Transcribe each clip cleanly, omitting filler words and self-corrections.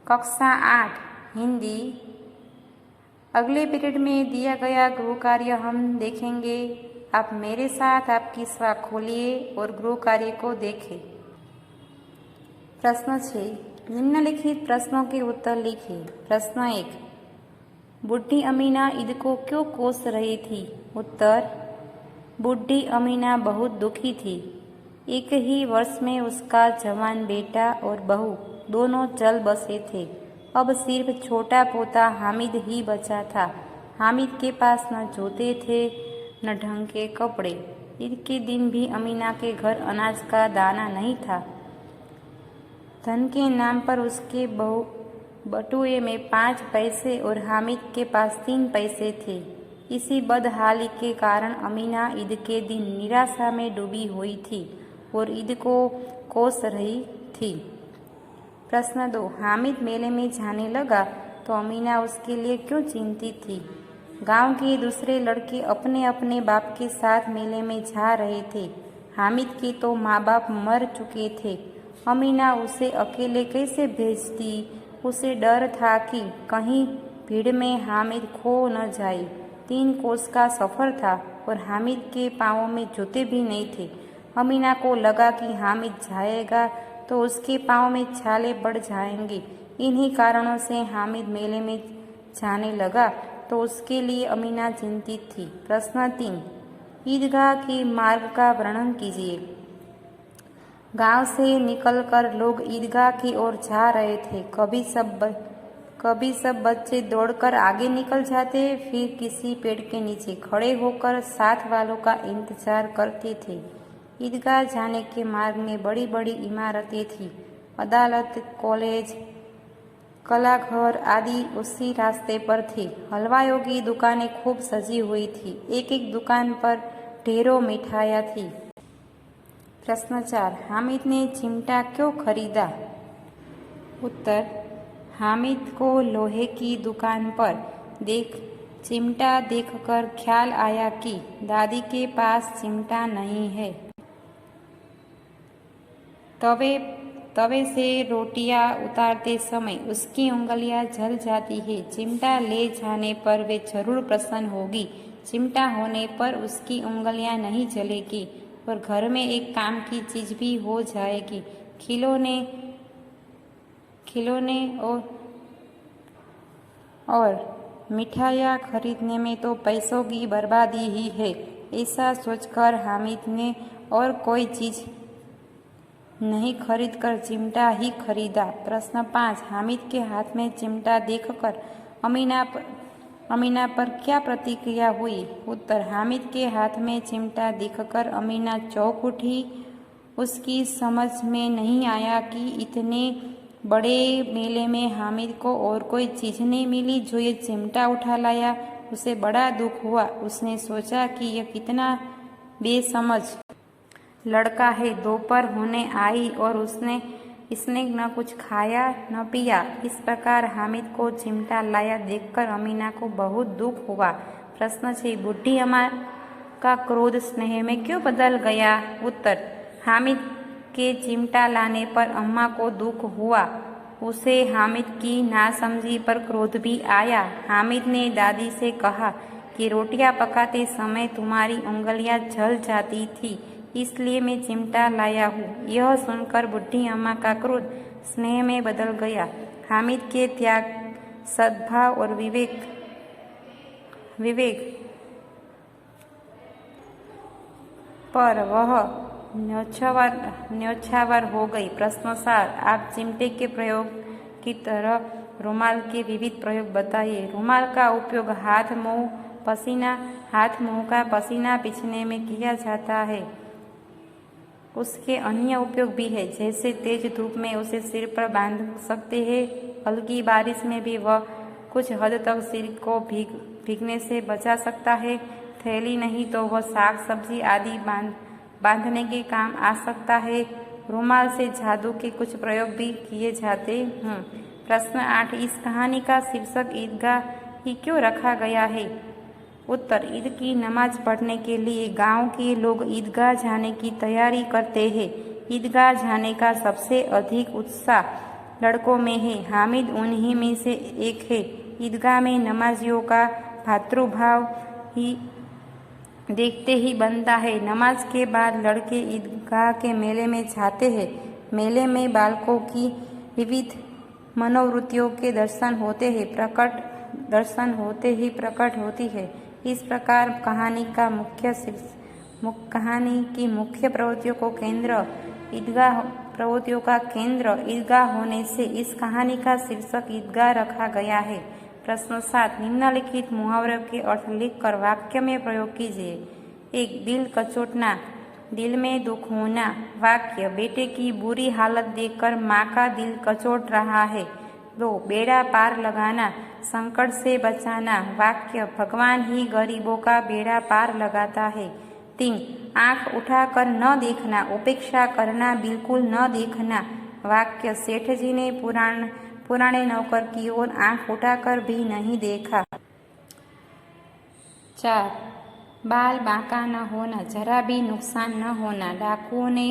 कक्षा 8 हिंदी। अगले पीरियड में दिया गया गृह कार्य हम देखेंगे। आप मेरे साथ आपकी स्वाख खोलिए और गृह कार्य को देखें। प्रश्न 6, निम्नलिखित प्रश्नों के उत्तर लिखिए। प्रश्न 1, बूढ़ी अमीना ईद को क्यों कोस रही थी? उत्तर, बूढ़ी अमीना बहुत दुखी थी। एक ही वर्ष में उसका जवान बेटा और बहू दोनों चल बसे थे। अब सिर्फ छोटा पोता हामिद ही बचा था। हामिद के पास न जूते थे न ढंग के कपड़े। ईद के दिन भी अमीना के घर अनाज का दाना नहीं था। धन के नाम पर उसके बटुए में 5 पैसे और हामिद के पास 3 पैसे थे। इसी बदहाली के कारण अमीना ईद के दिन निराशा में डूबी हुई थी और ईद को कोस रही थी। प्रश्न 2, हामिद मेले में जाने लगा तो अमीना उसके लिए क्यों चिंतित थी? गांव के दूसरे लड़के अपने अपने बाप के साथ मेले में जा रहे थे। हामिद के तो माँ बाप मर चुके थे। अमीना उसे अकेले कैसे भेजती? उसे डर था कि कहीं भीड़ में हामिद खो न जाए। 3 कोस का सफ़र था और हामिद के पाँवों में जूते भी नहीं थे। अमीना को लगा कि हामिद जाएगा तो उसके पाँव में छाले बढ़ जाएंगे। इन्हीं कारणों से हामिद मेले में जाने लगा तो उसके लिए अमीना चिंतित थी। प्रश्न 3, ईदगाह के मार्ग का वर्णन कीजिए। गांव से निकलकर लोग ईदगाह की ओर जा रहे थे। कभी सब बच्चे दौड़कर आगे निकल जाते, फिर किसी पेड़ के नीचे खड़े होकर साथ वालों का इंतजार करते थे। ईदगाह जाने के मार्ग में बड़ी बड़ी इमारतें थीं। अदालत, कॉलेज, कलाघर आदि उसी रास्ते पर थे। हलवाइयों की दुकानें खूब सजी हुई थी। एक एक दुकान पर ढेरों मिठाइयाँ थी। प्रश्न 4, हामिद ने चिमटा क्यों खरीदा? उत्तर, हामिद को लोहे की दुकान पर चिमटा देखकर ख्याल आया कि दादी के पास चिमटा नहीं है। तवे से रोटियां उतारते समय उसकी उंगलियां जल जाती है। चिमटा ले जाने पर वे जरूर प्रसन्न होगी। चिमटा होने पर उसकी उंगलियां नहीं जलेगी और घर में एक काम की चीज भी हो जाएगी। खिलौने और मिठाइयाँ खरीदने में तो पैसों की बर्बादी ही है। ऐसा सोचकर हामिद ने और कोई चीज नहीं खरीदकर चिमटा ही खरीदा। प्रश्न 5, हामिद के हाथ में चिमटा देखकर अमीना पर क्या प्रतिक्रिया हुई? उत्तर, हामिद के हाथ में चिमटा देखकर अमीना चौंक उठी। उसकी समझ में नहीं आया कि इतने बड़े मेले में हामिद को और कोई चीज़ नहीं मिली जो ये चिमटा उठा लाया। उसे बड़ा दुख हुआ। उसने सोचा कि यह कितना बेसमझ लड़का है। दोपहर होने आई और इसने न कुछ खाया न पिया। इस प्रकार हामिद को चिमटा लाया देखकर अमीना को बहुत दुख हुआ। प्रश्न 6, बूढ़ी अम्मा का क्रोध स्नेह में क्यों बदल गया? उत्तर, हामिद के चिमटा लाने पर अम्मा को दुख हुआ। उसे हामिद की नासमझी पर क्रोध भी आया। हामिद ने दादी से कहा कि रोटियां पकाते समय तुम्हारी उंगलियां जल जाती थी, इसलिए मैं चिमटा लाया हूँ। यह सुनकर बूढ़ी अम्मा का क्रोध स्नेह में बदल गया। हामिद के त्याग, सद्भाव और विवेक पर वह न्योछावर हो गई। प्रश्न 7, आप चिमटे के प्रयोग की तरह रुमाल के विविध प्रयोग बताइए। रुमाल का उपयोग हाथ मुंह का पसीना पीछने में किया जाता है। उसके अन्य उपयोग भी है, जैसे तेज धूप में उसे सिर पर बांध सकते हैं। हल्की बारिश में भी वह कुछ हद तक सिर को भीगने से बचा सकता है। थैली नहीं तो वह साग सब्जी आदि बांधने के काम आ सकता है। रुमाल से जादू के कुछ प्रयोग भी किए जाते हैं। प्रश्न 8, इस कहानी का शीर्षक ईदगाह ही क्यों रखा गया है? उत्तर, ईद की नमाज पढ़ने के लिए गांव के लोग ईदगाह जाने की तैयारी करते हैं। ईदगाह जाने का सबसे अधिक उत्साह लड़कों में है, हामिद उन्हीं में से एक है। ईदगाह में नमाजियों का भातृभाव ही देखते ही बनता है। नमाज के बाद लड़के ईदगाह के मेले में जाते हैं। मेले में बालकों की विविध मनोवृत्तियों के दर्शन होते ही प्रकट होती है। इस प्रकार कहानी की मुख्य प्रवृत्तियों का केंद्र ईदगाह होने से इस कहानी का शीर्षक ईदगाह रखा गया है। प्रश्न 7, निम्नलिखित मुहावरों के अर्थ लिखकर वाक्य में प्रयोग कीजिए। 1. दिल कचोटना, दिल में दुख होना। वाक्य, बेटे की बुरी हालत देखकर माँ का दिल कचोट रहा है। 2. बेड़ा पार लगाना, संकट से बचाना। वाक्य, भगवान ही गरीबों का बेड़ा पार लगाता है। 3. आंख उठाकर न देखना, उपेक्षा करना, बिल्कुल न देखना। वाक्य, सेठ जी ने पुराने नौकर की ओर आंख उठाकर भी नहीं देखा। 4. बाल बांका न होना, जरा भी नुकसान न होना। डाकुओं ने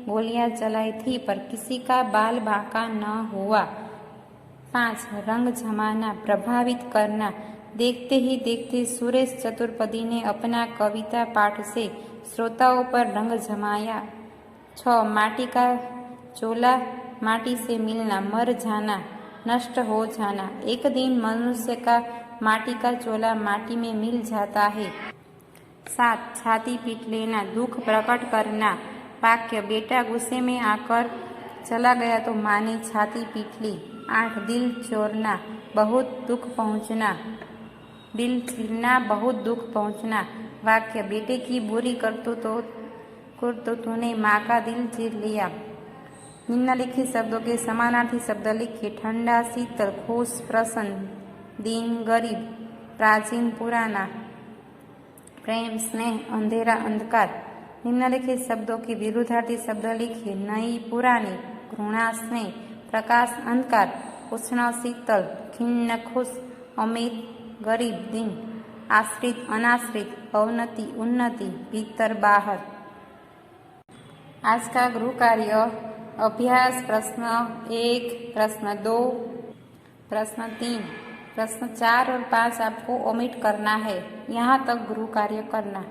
गोलियां चलाई थी पर किसी का बाल बांका न हुआ। 5. रंग जमाना, प्रभावित करना। देखते ही देखते सुरेश चतुर्वेदी ने अपना कविता पाठ से श्रोताओं पर रंग जमाया। 6. माटी का चोला, माटी से मिलना, मर जाना, नष्ट हो जाना। एक दिन मनुष्य का माटी का चोला माटी में मिल जाता है। 7. छाती पीट लेना, दुख प्रकट करना। वाक्य, बेटा गुस्से में आकर चला गया तो माँ ने छाती पीट ली। 8. दिल चोरना, बहुत दुख पहुँचना, दिल चीरना, बहुत दुख पहुँचना। वाक्य, बेटे की बुरी करतूतों ने माँ का दिल चीर लिया। निम्नलिखित शब्दों के समानार्थी शब्द लिखिए। ठंडा, शीतल, खुश, प्रसन्न, दीन, गरीब, प्राचीन, पुराना, प्रेम, स्नेह, अंधेरा, अंधकार। निम्नलिखित शब्दों के विरुद्धार्थी शब्द लिखिए। नई, पुरानी, घृणा, स्नेह, प्रकाश, अंधकार, उष्ण, शीतल, खिन्न, खुश, अमीर, गरीब, दीन, आश्रित, अनाश्रित, अवनति, उन्नति, भीतर, बाहर। आज का गृह कार्य अभ्यास प्रश्न 1, प्रश्न 2, प्रश्न 3, प्रश्न 4 और 5 आपको ओमिट करना है। यहाँ तक गृह कार्य करना।